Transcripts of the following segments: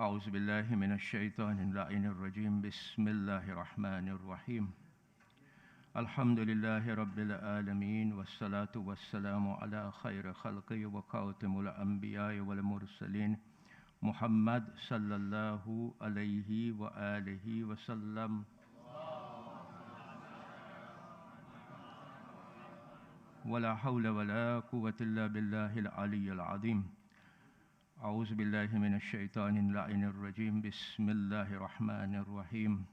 أعوذ بالله من الشيطان اللعين الرجيم بسم الله الرحمن الرحيم الحمد لله رب العالمين والصلاة والسلام على خير خلقه وخاتم الأنبياء والمرسلين محمد صلى الله عليه وآله وسلم ولا حول ولا قوة إلا بالله العلي العظيم أعوذ بالله من الشيطان اللعين الرجيم بسم الله الرحمن الرحيم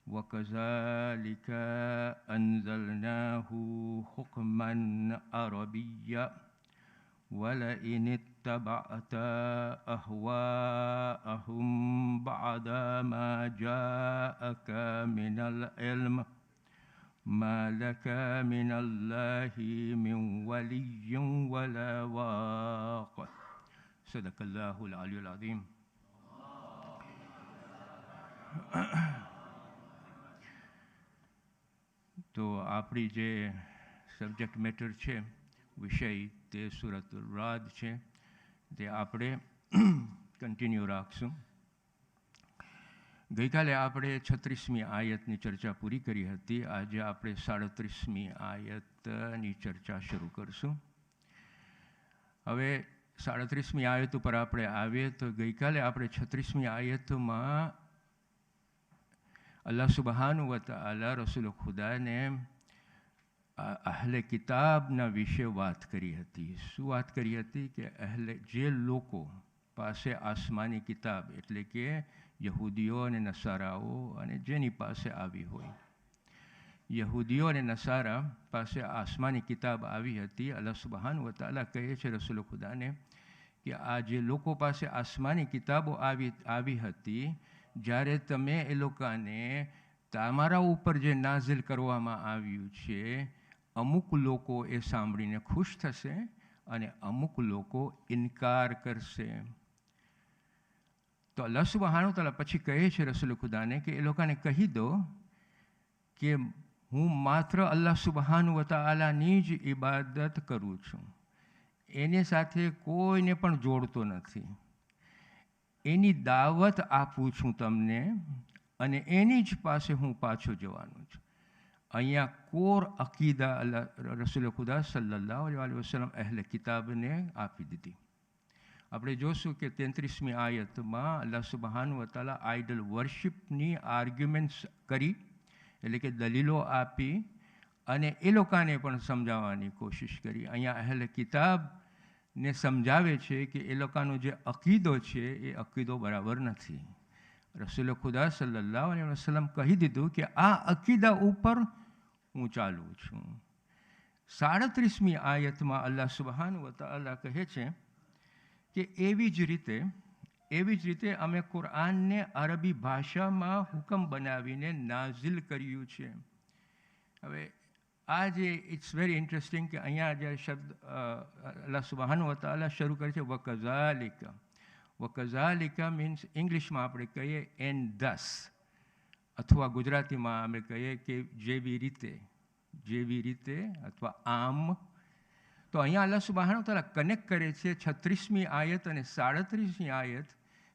وكذلك أنزلناه حكما عربيا ولئن اتبعت أهواءهم بعد ما جاءك من العلم ما لك من الله من ولي ولا واق صدق الله العلي العظيم. તો આપણી જે સબ્જેક્ટ મેટર છે વિષય તે સૂરત રાદ છે તે આપણે કન્ટિન્યુ રાખશું. ગઈકાલે આપણે 36મી આયતની ચર્ચા પૂરી કરી હતી. આજે આપણે 37મી આયતની ચર્ચા શરૂ કરશું. હવે 37મી આયત ઉપર આપણે આવીએ તો ગઈકાલે આપણે 36મી આયતમાં અલ્લાહ સુબહાનહુ વ તઆલા રસૂલ ખુદાને અહલે કિતાબના વિશે વાત કરી હતી. શું વાત કરી હતી? કે જે લોકો પાસે આસમાની કિતાબ એટલે કે યહૂદીઓ અને નસારાઓ અને જેની પાસે આવી હોય, યહૂદીઓ અને નસારા પાસે આસમાની કિતાબ આવી હતી. અલ્લાહ સુબહાનહુ વ તઆલા કહે છે રસૂલ ખુદાને કે આ જે લોકો પાસે આસમાની કિતાબો આવી હતી, જ્યારે તમે એ લોકોને તમારા ઉપર જે નાઝિલ કરવામાં આવ્યું છે, અમુક લોકો એ સાંભળીને ખુશ થશે અને અમુક લોકો ઇનકાર કરશે. તો અલ્લાહ સુબહાનહુ તઆલા પછી કહે છે રસૂલ ખુદાને કે એ લોકોને કહી દો કે હું માત્ર અલ્લાહ સુબહાનહુ વ તઆલાની જ ઇબાદત કરું છું, એની સાથે કોઈને પણ જોડતો નથી. એની દાવત આપું છું તમને અને એની જ પાસે હું પાછો જવાનો છું. અહીંયા કોર અકીદા અલ્લાહ રસૂલ ખુદા સલ્લલ્લાહુ અલૈહિ વસલ્લમ અહેલે કિતાબને આપી દીધી. આપણે જોશું કે 33મી આયતમાં અલ્લાહ સુબહાનહુ વ તઆલા આઇડલ વર્શિપની આર્ગ્યુમેન્ટ્સ કરી, એટલે કે દલીલો આપી અને એ લોકોને પણ સમજાવવાની કોશિશ કરી. અહીંયા અહેલે કિતાબને સમજાવે છે કે એ લોકોનો જે અકીદો છે એ અકીદો બરાબર નથી. રસૂલ ખુદા સલ્લલ્લાહુ અલૈહિ વસલ્લમ કહી દીધું કે આ અકીદા ઉપર હું ચાલું છું. 37મી આયતમાં અલ્લાહ સુબહાનહુ વ તઆલા કહે છે કે એવી જ રીતે અમે કુરઆનને અરબી ભાષામાં હુકમ બનાવીને નાઝિલ કર્યું છે. હવે આ જે ઇટ્સ વેરી ઇન્ટરેસ્ટિંગ કે અહીંયા જ્યારે શબ્દ અલ્લાહ સુબહાનહુ વ તઆલા શરૂ કરે છે વકઝાલિકા મીન્સ ઇંગ્લિશમાં આપણે કહીએ એન્ડ ધસ, અથવા ગુજરાતીમાં અમે કહીએ કે જેવી રીતે અથવા આમ. તો અહીંયા અલ્લાહ સુબહાનહુ તઆલા કનેક્ટ કરે છે 36મી આયત અને 37મી આયત.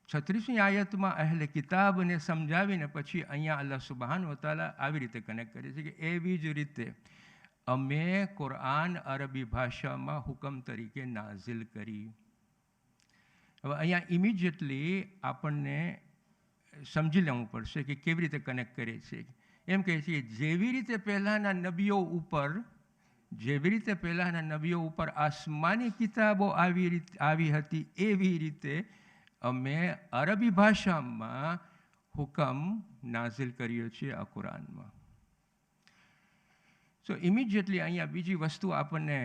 36મી આયતમાં અહેલે કિતાબને સમજાવીને પછી અહીંયા અલ્લાહ સુબહાનહુ તઆલા આવી રીતે કનેક્ટ કરે છે કે એવી જ રીતે અમે કુરઆન અરબી ભાષામાં હુકમ તરીકે નાઝિલ કરી. હવે અહીંયા ઇમિડિયેટલી આપણને સમજી લેવું પડશે કે કેવી રીતે કનેક્ટ કરે છે. એમ કહે છે કે જેવી રીતે પહેલાંના નબીઓ ઉપર આસમાની કિતાબો આવી હતી, એવી રીતે અમે અરબી ભાષામાં હુકમ નાઝિલ કર્યો છે આ કુરાનમાં. સો ઇમિડિયેટલી અહીંયા બીજી વસ્તુ આપણને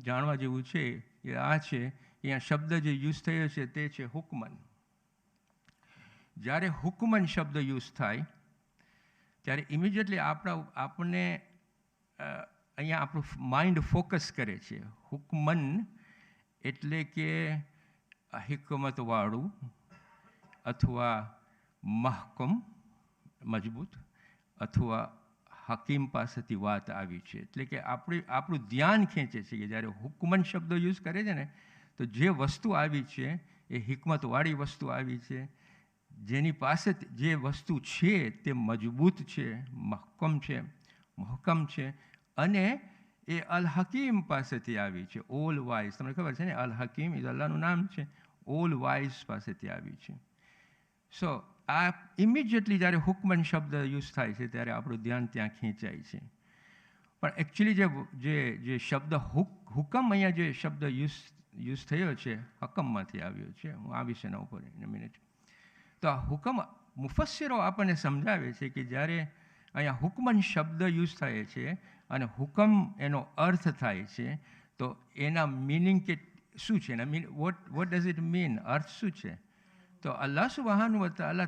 જાણવા જેવું છે એ આ છે કે અહીંયા શબ્દ જે યુઝ થયો છે તે છે હુકમન. જ્યારે હુકમન શબ્દ યુઝ થાય ત્યારે ઇમિડિયેટલી આપણને અહીંયા આપણું માઇન્ડ ફોકસ કરે છે. હુકમન એટલે કે હિકમતવાળું અથવા મહકમ મજબૂત અથવા હકીમ પાસેથી વાત આવી છે. એટલે કે આપણું ધ્યાન ખેંચે છે કે જ્યારે હુકમન શબ્દ યુઝ કરે છે ને, તો જે વસ્તુ આવી છે એ હિકમતવાળી વસ્તુ આવી છે, જેની પાસે જે વસ્તુ છે તે મજબૂત છે, મહકમ છે, અને એ અલ હકીમ પાસેથી આવી છે. ઓલ વાઇઝ, તમને ખબર છે ને, અલ હકીમ એ અલ્લાહનું નામ છે. ઓલ વાઇઝ પાસેથી આવી છે. સો આ ઇમિડિયેટલી જ્યારે હુકમન શબ્દ યુઝ થાય છે ત્યારે આપણું ધ્યાન ત્યાં ખેંચાય છે. પણ એકચ્યુઅલી જે શબ્દ હુકમ, અહીંયા જે શબ્દ યુઝ થયો છે, હકમમાંથી આવ્યો છે. હું આવીશ એના ઉપર ઇન અ મિનિટ. તો આ હુકમ, મુફસ્સિરો આપણને સમજાવે છે કે જ્યારે અહીંયા હુકમન શબ્દ યુઝ થાય છે અને હુકમ એનો અર્થ થાય છે, તો એના મિનિંગ શું છે? What does it mean? અર્થ શું છે? તો અલ્લાહ સુબ્હાનહુ વ તઆલા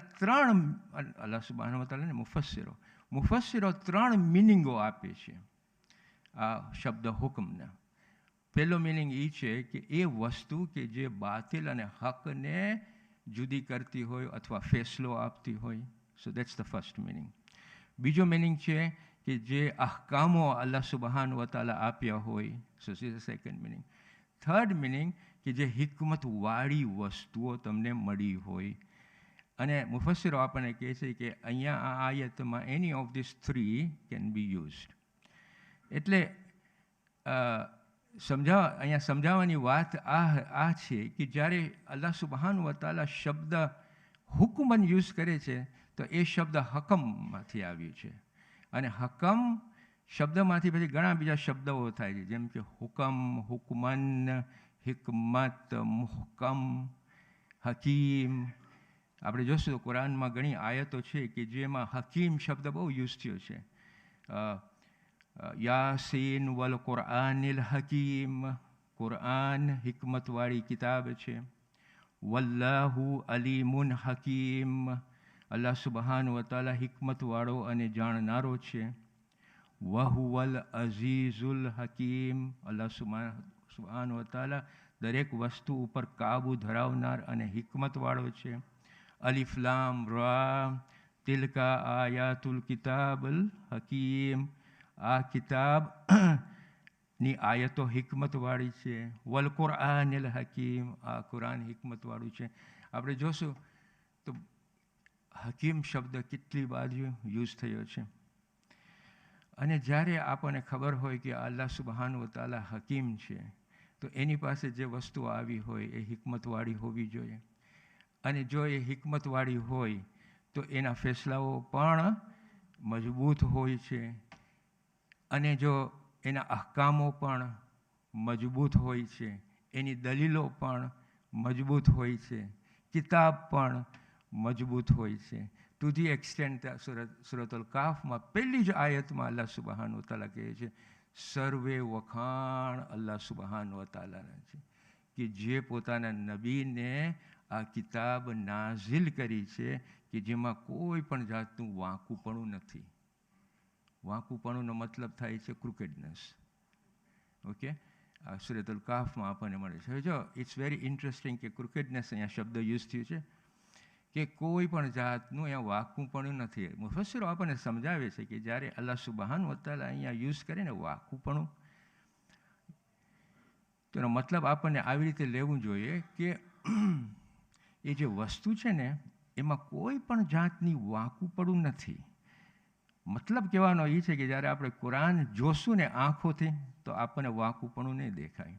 અલ્લાહ સુબ્હાનહુ વ તઆલાને મુફસ્સિરો 3 મિનિંગો આપે છે આ શબ્દ હુકમના. પહેલો મિનિંગ એ છે કે એ વસ્તુ કે જે બાતિલ અને હકને જુદી કરતી હોય અથવા ફેસલો આપતી હોય. સો દેટ્સ ધ ફર્સ્ટ મિનિંગ. બીજો મિનિંગ છે કે જે અહકામો અલ્લાહ સુબ્હાનહુ વ તઆલા આપ્યા હોય. So this is the second meaning. Third meaning કે જે હિકમતવાળી વસ્તુઓ તમને મળી હોય. અને મુફસ્સિરો આપણને કહે છે કે અહીંયા આ આયતમાં any of this 3 can be used. એટલે અહીંયા સમજાવવાની વાત આ છે કે જ્યારે અલ્લાહ સુબ્હાનહુ વ તઆલા શબ્દ હુકમન યુઝ કરે છે તો એ શબ્દ હકમમાંથી આવ્યું છે. અને હકમ શબ્દમાંથી પછી ઘણા બીજા શબ્દો થાય છે, જેમ કે હુકમ, હુકમન, હિકમત, મુહકમ, હકીમ. આપણે જોશું તો કુરાનમાં ઘણી આયતો છે કે જેમાં હકીમ શબ્દ બહુ યુઝ થયો છે. યાસીન વલ કુરઆનિલ હકીમ, કુરઆન હિકમતવાળી કિતાબ છે. વલ્લાહુ અલીમુન હકીમ, અલ્લાહ સુબ્હાનહુ વ તઆલા હિકમતવાળો અને જાણનારો છે. વહુવલ અઝીઝુલ હકીમ, અલ્લાહ સુબ્હાનહુ વ તઆલા દરેક વસ્તુ ઉપર કાબુ ધરાવનાર અને હિકમતવાળો છે. અલિફ લામ રા તિલકા આયાતુલ કિતાબલ હકીમ, આ કિતાબની આયતો હિકમતવાળી છે. વલ કુરઆનિલ હકીમ, આ કુરાન હિકમતવાળું છે. આપણે જોશું તો હકીમ શબ્દ કેટલી બાજુ યુઝ થયો છે. અને જ્યારે આપણને ખબર હોય કે અલ્લાહ સુબ્હાનહુ વ તઆલા હકીમ છે, તો એની પાસે જે વસ્તુ આવી હોય એ હિકમતવાળી હોવી જોઈએ. અને જો એ હિકમતવાળી હોય તો એના ફેસલાઓ પણ મજબૂત હોય છે. અને જો એના અહકામો પણ મજબૂત હોય છે, એની દલીલો પણ મજબૂત હોય છે, કિતાબ પણ મજબૂત હોય છે. ટુ ધી એક્સટેન્ટ સૂરતુલ કાફમાં પહેલી જ આયતમાં અલ્લાહ સુબ્હાનહુ વ તઆલા કહે છે, સર્વે વખાણ અલ્લાહ સુબ્હાનહુ વ તઆલાના છે, કે જે પોતાના નબીને આ કિતાબ નાઝિલ કરી છે કે જેમાં કોઈ પણ જાતનું વાંકુપણું નથી. વાંકુપણુંનો મતલબ થાય છે ક્રુકેડનેસ. ઓકે, આ સૂરતુલ કાફમાં આપણને મળે છે. જો ઇટ્સ વેરી ઇન્ટરેસ્ટિંગ કે ક્રુકેડનેસ અહીંયા શબ્દ યુઝ થયું છે કે કોઈ પણ જાતનું અહીંયા વાંકુપણું નથી. મુફસ્સિરો આપણને સમજાવે છે કે જ્યારે અલ્લાહ સુબ્હાનહુ વ તઆલા અહીંયા યુઝ કરે ને વાંકુપણું, તેનો મતલબ આપણને આવી રીતે લેવું જોઈએ કે એ જે વસ્તુ છે ને એમાં કોઈ પણ જાતની વાંકુપણું નથી. મતલબ કહેવાનો એ છે કે જ્યારે આપણે કુરાન જોશું ને આંખોથી તો આપણને વાંકુપણું નહીં દેખાય.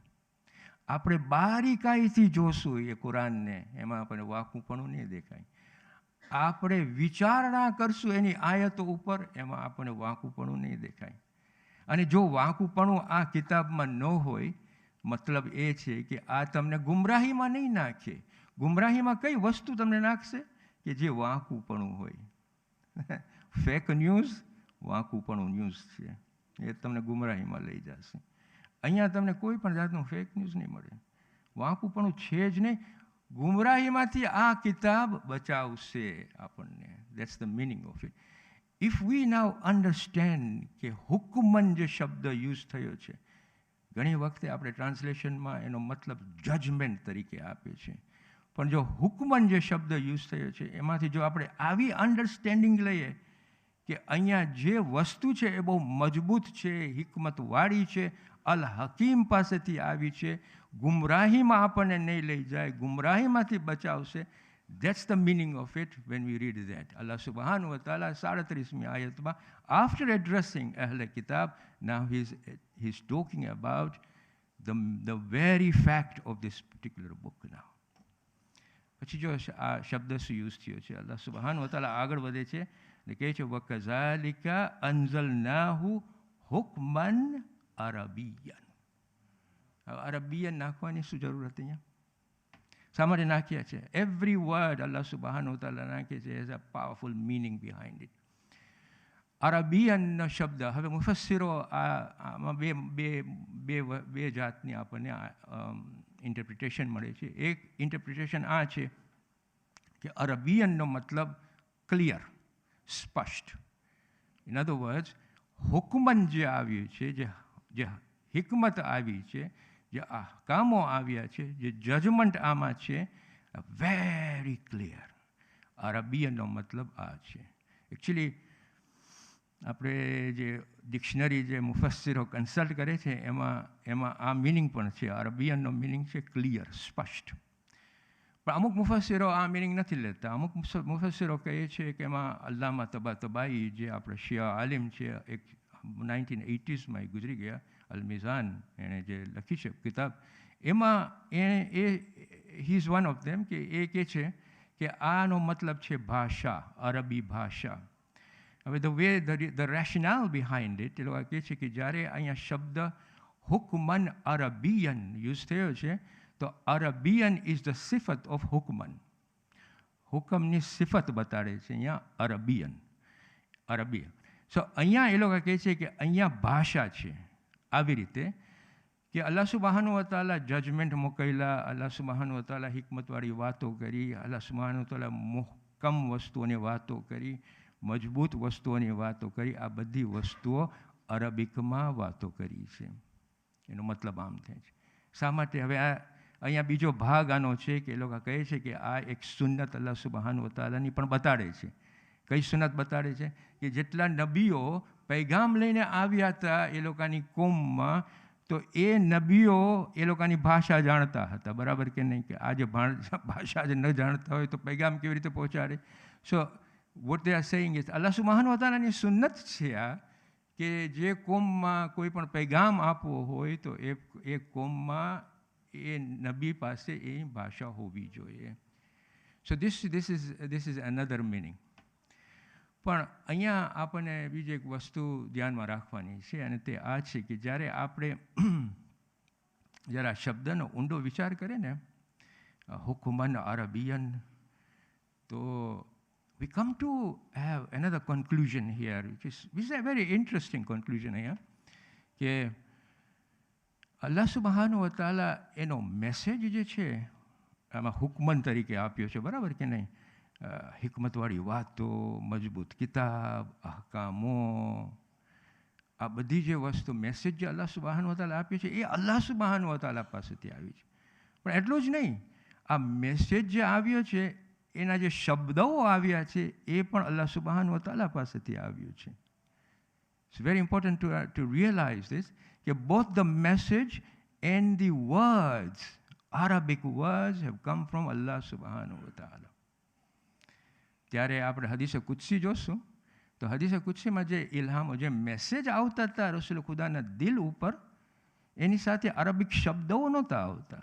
આપણે બારીકાઈથી જોશું એ કુરાનને, એમાં આપણને વાંકુપણું નહીં દેખાય. આપણે વિચારણા કરશું એની આયતો ઉપર, એમાં આપણને વાંકુપણું નહીં દેખાય. અને જો વાંકુપણું આ કિતાબમાં ન હોય, મતલબ એ છે કે આ તમને ગુમરાહીમાં નહીં નાખે. ગુમરાહીમાં કઈ વસ્તુ તમને નાખશે કે જે વાંકુપણું હોય. ફેક ન્યૂઝ વાંકુપણું ન્યૂઝ છે, એ તમને ગુમરાહીમાં લઈ જશે. અહીંયા તમને કોઈ પણ જાતનું ફેક ન્યૂઝ નહીં મળે. વાંકુપણું છે જ નહીં. ગુમરાહીમાંથી આ કિતાબ બચાવશે આપણને. That's the meaning of it. If V now understand કે હુકમન જે શબ્દ યુઝ થયો છે, ઘણી વખતે આપણે ટ્રાન્સલેશનમાં એનો મતલબ જજમેન્ટ તરીકે આપીએ છીએ, પણ જો હુકમન જે શબ્દ યુઝ થયો છે એમાંથી જો આપણે આવી અન્ડરસ્ટેન્ડિંગ લઈએ કે અહીંયા જે વસ્તુ છે એ બહુ મજબૂત છે, હિકમતવાળી છે, અલ હકીમ પાસેથી આવી છે, ગુમરાહીમાં આપણને નહીં લઈ જાય, ગુમરાહીમાંથી બચાવશે. That's the meaning of it when we read that. Allah subhanahu wa ta'ala 37મી આયતમાં, after addressing Ahl Kitab, now he's talking about the very fact of this particular book now. પછી જો આ શબ્દ શું યુઝ થયો છે, અલ્લાહ સુબહાન વ તઆલા આગળ વધે છે અને કહે છે વકઝાલિકા અંઝલનાહુ હુકમન અરબિયન. અરબિયન નાખવાની શું જરૂર હતી અહીંયા? શા માટે નાખ્યા છે? એવરી વર્ડ અલ્લાહ સુબહાન વ તઆલા નાખે છે as a powerful meaning behind it. અરબિયનનો શબ્દ, હવે મુફસ્સિરો આમાં બે જાતની આપણને ઇન્ટરપ્રિટેશન મળે છે. એક ઇન્ટરપ્રિટેશન આ છે કે અરબિયનનો મતલબ ક્લિયર, સ્પષ્ટ. ઇન અધર વર્ડ્સ, હુકમન જે આવ્યું છે, જે હિકમત આવી છે, જે કામો આવ્યા છે, જે જજમેન્ટ આમાં છે, વેરી ક્લિયર. અરબિયનનો મતલબ આ છે. એકચ્યુઅલી આપણે જે ડિક્શનરી જે મુફસ્સિરો કન્સલ્ટ કરે છે એમાં આ મિનિંગ પણ છે. અરબિયનનો મિનિંગ છે ક્લિયર, સ્પષ્ટ. પણ અમુક મુફસ્સિરો આ મિનિંગ નથી લેતા. અમુક મુફસ્સિરો કહે છે કે એમાં અલ્લામા તબાતબાઈ, જે આપણે શિયા આલિમ છે, એક 1980sમાં ગુજરી ગયા, અલ મિઝાન એણે જે લખી છે કિતાબ, એમાં he is one of them, કે એ કહે છે કે આનો મતલબ છે ભાષા, અરબી ભાષા. હવે the rationale behind it, એ લોકો કહે છે કે જ્યારે અહીંયા શબ્દ હુકમન અરબિયન યુઝ થયો છે, તો અરબિયન ઇઝ ધ સિફત ઓફ હુકમન. હુકમની સિફત બતાડે છે અહીંયા અરબિયન. સો અહીંયા એ લોકો કહે છે કે અહીંયા ભાષા છે. આવી રીતે કે અલ્લાહ સુબહાનહુ વ તઆલા જજમેન્ટ મોકલ્યા, અલ્લાહ સુબહાનહુ વ તઆલા હિકમતવાળી વાતો કરી, અલ્લાહ સુબહાનહુ વ તઆલા મુહકમ વસ્તુઓની વાતો કરી, મજબૂત વસ્તુઓની વાતો કરી. આ બધી વસ્તુઓ અરબિકમાં વાતો કરી છે. એનો મતલબ આમ થાય છે. શા માટે? હવે અહીંયા બીજો ભાગ આનો છે કે એ લોકો કહે છે કે આ એક સુન્નત અલ્લાહ સુબહાનહુ વ તઆલાની પણ બતાડે છે. કઈ સુન્નત બતાડે છે? કે જેટલા નબીઓ પૈગામ લઈને આવ્યા હતા એ લોકોની કોમમાં, તો એ નબીઓ એ લોકોની ભાષા જાણતા હતા, બરાબર કે નહીં? કે આજે ભાષા જ ન જાણતા હોય તો પૈગામ કેવી રીતે પહોંચાડે? સો what they are saying is, Allah subhanahu wa ta'alaની સુન્નત છે આ, કે જે કોમમાં કોઈ પણ પૈગામ આપવો હોય તો એ કોમમાં એ નબી પાસે એ ભાષા હોવી જોઈએ. સો this is another meaning. પણ અહીંયા આપણને બીજી એક વસ્તુ ધ્યાનમાં રાખવાની છે, અને તે આ છે કે જ્યારે આપણે જ્યારે આ શબ્દનો ઊંડો વિચાર કરીએ ને, હુકમન અરબિયન, તો we come to have another conclusion here, which is a very interesting conclusion here, કે અલ્લાહ સુબહાનહુ વ તઆલા એનો મેસેજ જે છે આમાં હુકમન તરીકે આપ્યો છે, બરાબર કે નહીં? હિકમતવાળી વાતો, મજબૂત કિતાબ, અહકામો, આ બધી જે વસ્તુ મેસેજ જે અલ્લાહ સુબહાનહુ વ તઆલા આપ્યો છે એ અલ્લાહ સુબહાનહુ વ તઆલા પાસેથી આવી છે. પણ એટલું જ નહીં, આ મેસેજ જે આવ્યો છે એના જે શબ્દો આવ્યા છે એ પણ અલ્લાહ સુબહાનહુ વ તઆલા પાસેથી આવ્યું છે. It's very important to realize this, કે both the message and the words, Arabic words, have come from Allah subhanahu wa ta'ala. ત્યારે આપણે હદીસે કુદસી જોશું તો હદીસે કુદસીમાં જે ઇલ્હામો, જે મેસેજ આવતા હતા રસૂલ ખુદાના દિલ ઉપર, એની સાથે અરબિક શબ્દો નહોતા આવતા.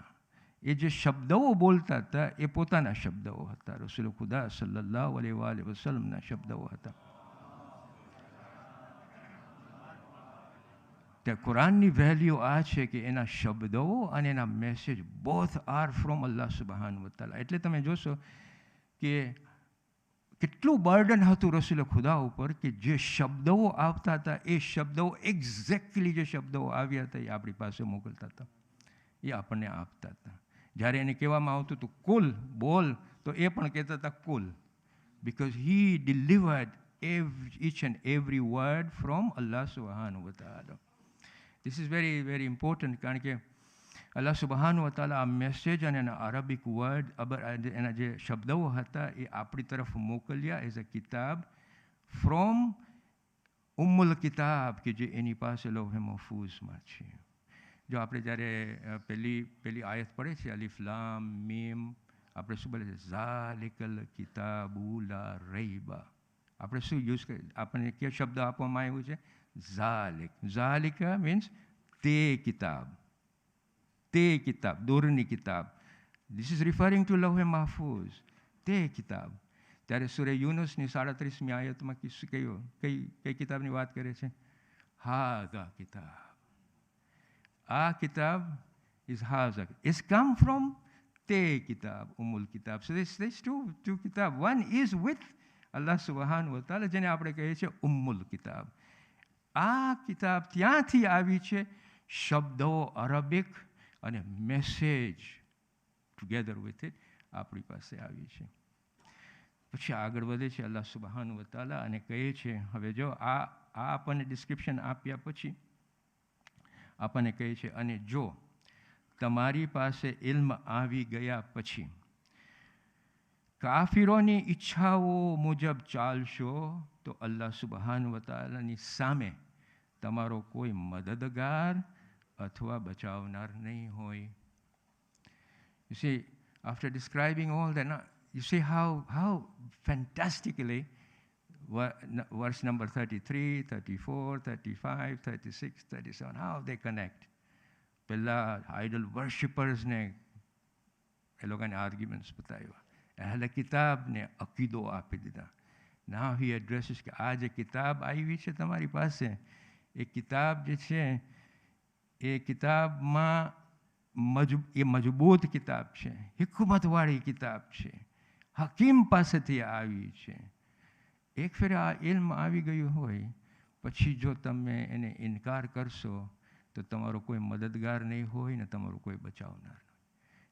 એ જે શબ્દો બોલતા હતા એ પોતાના શબ્દો હતા, રસૂલ ખુદા સલ્લલ્લાહુ અલૈહિ વસલ્લમના શબ્દો હતા. ત્યાં કુરાનની વેલ્યુ આ છે કે એના શબ્દો અને એના મેસેજ બોથ આર ફ્રોમ અલ્લાહ સુબહાનહુ વ તઆલા. એટલે તમે જોશો કે કેટલું બર્ડન હતું રસૂલ ખુદા ઉપર, કે જે શબ્દો આવતા હતા એ શબ્દો એક્ઝેક્ટલી જે શબ્દો આવ્યા હતા એ આપણી પાસે મોકલતા હતા, એ આપણને આપતા હતા. જ્યારે એને કહેવામાં આવતું હતું કુલ બોલ, તો એ પણ કહેતા હતા કુલ, because he delivered each and every word from Allah subhanahu wa ta'ala. This is very, very important, કારણ કે અલ્લાહ સુબહાનહુ વ તઆલા આ મેસેજ અને એના અરબિક વર્ડ, એના જે શબ્દો હતા એ આપણી તરફ મોકલ્યા એઝ અ કિતાબ ફ્રોમ ઉમ્મુલ કિતાબ કે જે એની પાસે લોહે મહફૂઝમાં છે. જો આપણે જ્યારે પેલી આયત પડે છે અલિફ લામ મીમ, આપણે શું બોલે છે? ઝાલિકલ કિતાબુ લા રૈબા. આપણે શું યુઝ કરીએ? આપણને કયો શબ્દ આપવામાં આવ્યું છે? ઝાલિક. ઝાલિકા મીન્સ તે કિતાબ, તે કિતાબ, દૂરની કિતાબ. ધીસ ઇઝ રિફરિંગ ટુ લૌહ મહફૂઝ, તે કિતાબ. ત્યારે સૂરે યુનુસની 37મી આયતમાં કઈ કિતાબની વાત કરે છે? હાઝા કિતાબ. આ કિતાબ is હાઝા. It's come from તે કિતાબ, ઉમ્મુલ કિતાબ. So there's two કિતાબ. One is with Allah subhanahu wa ta'ala, જેને આપણે કહીએ છીએ ઉમ્મુલ કિતાબ. આ કિતાબ ત્યાંથી આવી છે, શબ્દો અરબિક અને મેસેજ ટુગેધર વિથ ઇટ આપણી પાસે આવી છે. પછી આગળ વધે છે અલ્લાહ સુબહાનહુ વ તઆલા અને કહે છે, હવે જો આ આપણને ડિસ્ક્રિપ્શન આપ્યા પછી આપણને કહે છે, અને જો તમારી પાસે ઇલ્મ આવી ગયા પછી કાફિરોની ઈચ્છાઓ મુજબ ચાલશો તો અલ્લાહ સુબહાનહુ વ તઆલાની સામે તમારો કોઈ મદદગાર અથવા બચાવનાર નહીં હોય. You see, after describing all that, you see how fantastically verse number 33, 34, 35, 36, 37, how they connect. પહેલા આઇડલ વર્શિપર્સને એ લોકોને આર્ગ્યુમેન્ટ્સ બતાવ્યા, અહેલે કિતાબને અકીદો આપી દીધા. Now he addresses કે આ જે કિતાબ આવી છે તમારી પાસે, એ કિતાબ જે છે એ કિતાબમાં એ મજબૂત કિતાબ છે, હિકમતવાળી કિતાબ છે, હકીમ પાસેથી આવી છે. એક ફેર આ ઇલ્મ આવી ગયું હોય પછી જો તમે એને ઇનકાર કરશો તો તમારો કોઈ મદદગાર નહીં હોય ને તમારો કોઈ બચાવનાર નહીં.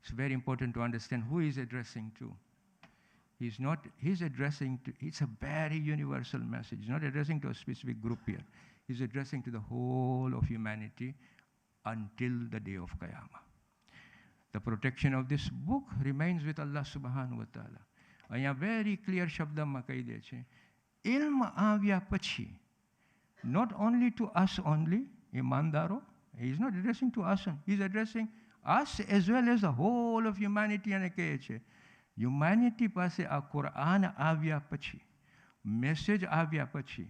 It's very important to understand who he is addressing to. He's addressing to, it's a very universal message. He's not addressing to a specific group here. He's addressing to the whole of humanity until the day of Qiyamah. The protection of this book remains with Allah subhanahu wa ta'ala. અહીંયા very clear શબ્દમાં કહી દે છે, ઇલ્મ આવ્યા પછી, not only to us only, ઈમાનદારો, he is not addressing to us, he is addressing us as well as the whole of humanity. અને કહે છે humanity પાસે આ કુરાન આવ્યા પછી, મેસેજ આવ્યા પછી,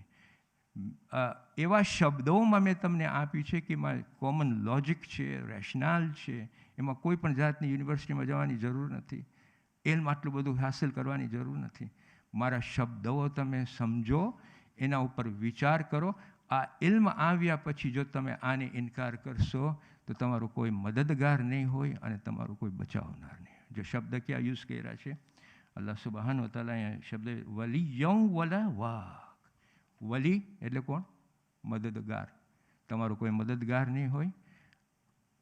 એવા શબ્દોમાં મેં તમને આપી છે કે એમાં કોમન લોજિક છે, રેશનાલ છે, એમાં કોઈ પણ જાતની યુનિવર્સિટીમાં જવાની જરૂર નથી, ઇલ્મ આટલું બધું હાસિલ કરવાની જરૂર નથી. મારા શબ્દો તમે સમજો, એના ઉપર વિચાર કરો. આ ઇલ્મ આવ્યા પછી જો તમે આને ઇનકાર કરશો તો તમારું કોઈ મદદગાર નહીં હોય અને તમારું કોઈ બચાવનાર નહીં. જો શબ્દ ક્યાં યુઝ કર્યા છે અલ્લાહ સુબહાનહુ વ તઆલા, અહીંયા શબ્દ વલિયૌ વલા વાક. વલી એટલે કોણ? મદદગાર. તમારો કોઈ મદદગાર નહીં હોય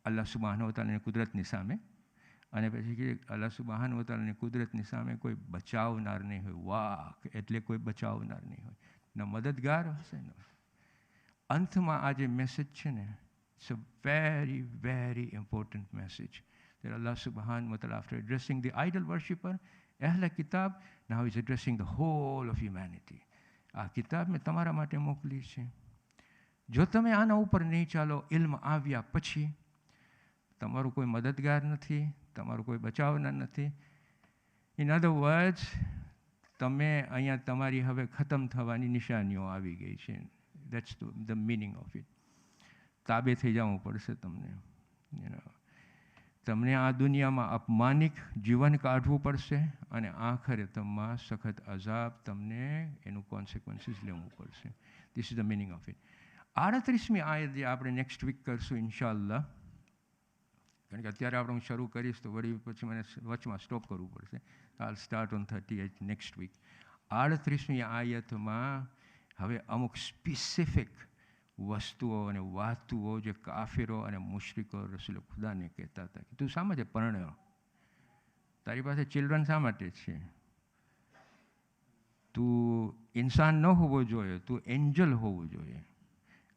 અલ્લાહ સુબહાનહુ વ તઆલાની કુદરતની સામે, અને પછી કે અલ્લાહ સુબહાનહુ વ તઆલાની કુદરતની સામે કોઈ બચાવનાર નહીં હોય. વાક એટલે કોઈ બચાવનાર નહીં હોય, ન મદદગાર હશે ન. અંતમાં આ જે મેસેજ છે ને, it's a very, very important message that Allah subhanahu wa ta'ala, after addressing the idol worshipper, Ahl Kitab, now is addressing the whole of humanity. આ કિતાબ મેં તમારા માટે મોકલી છે. જો તમે આના ઉપર નહીં ચાલો, ઇલ્મ આવ્યા પછી તમારું કોઈ મદદગાર નથી, તમારું કોઈ બચાવનાર નથી. ઇન અધર વર્ડ્સ, તમે અહીંયા તમારી હવે ખતમ થવાની નિશાનીઓ આવી ગઈ છે. That's the meaning of it. તાબે થઈ જવું પડશે તમને. તમને આ દુનિયામાં અપમાનિક જીવન કાઢવું પડશે અને આખિરતમાં સખત અઝાબ, તમને એનું કોન્સિક્વન્સીસ લેવું પડશે. This is the meaning of it. 38મી આયત જે આપણે નેક્સ્ટ વીક કરશું ઇન્શાઅલ્લાહ, કારણ કે અત્યારે આપણે હું શરૂ કરીશ તો વળી પછી મને વચમાં સ્ટોપ કરવું પડશે. I'll start on 38 next week. 38મી આયતમાં હવે અમુક સ્પેસિફિક વસ્તુઓ અને વાતુઓ જે કાફિરો અને મુશ્રિકો રસૂલ ખુદાને કહેતા હતા કે તું શા માટે પરણ્યો, તારી પાસે ચિલ્ડ્રન શા માટે છે, તું ઇન્સાન ન હોવો જોઈએ, તું એન્જલ હોવું જોઈએ.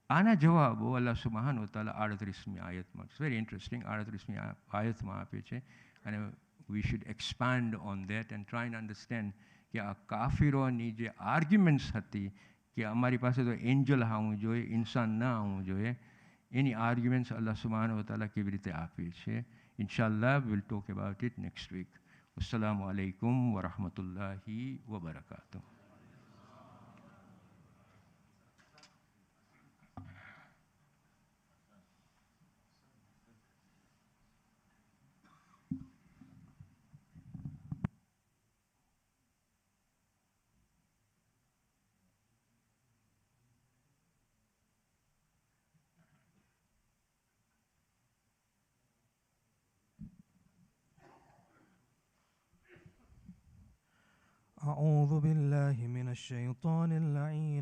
આના જવાબો અલ્લાહ સુબહાનહુ વ તઆલા 38મી આયતમાં, ઇટ્સ વેરી ઇન્ટરેસ્ટિંગ, 38મી આયતમાં આપે છે. અને we should expand on that and try and understand કે આ કાફિરોની જે આર્ગ્યુમેન્ટ્સ હતી કે અમારી પાસે તો એન્જલ આવવું જોઈએ, ઇન્સાન ના આવવું જોઈએ, એની આર્ગ્યુમેન્ટ્સ અલ્લાહ સુબ્હાનહુ વ તઆલા કેવી રીતે આપે છે. ઇન્શાઅલ્લાહ will talk about it next week. અસ્સલામુ અલૈકુમ વરહમતુલ્લાહિ વબરકાતુહ. أعوذ بالله من الشيطان اللعين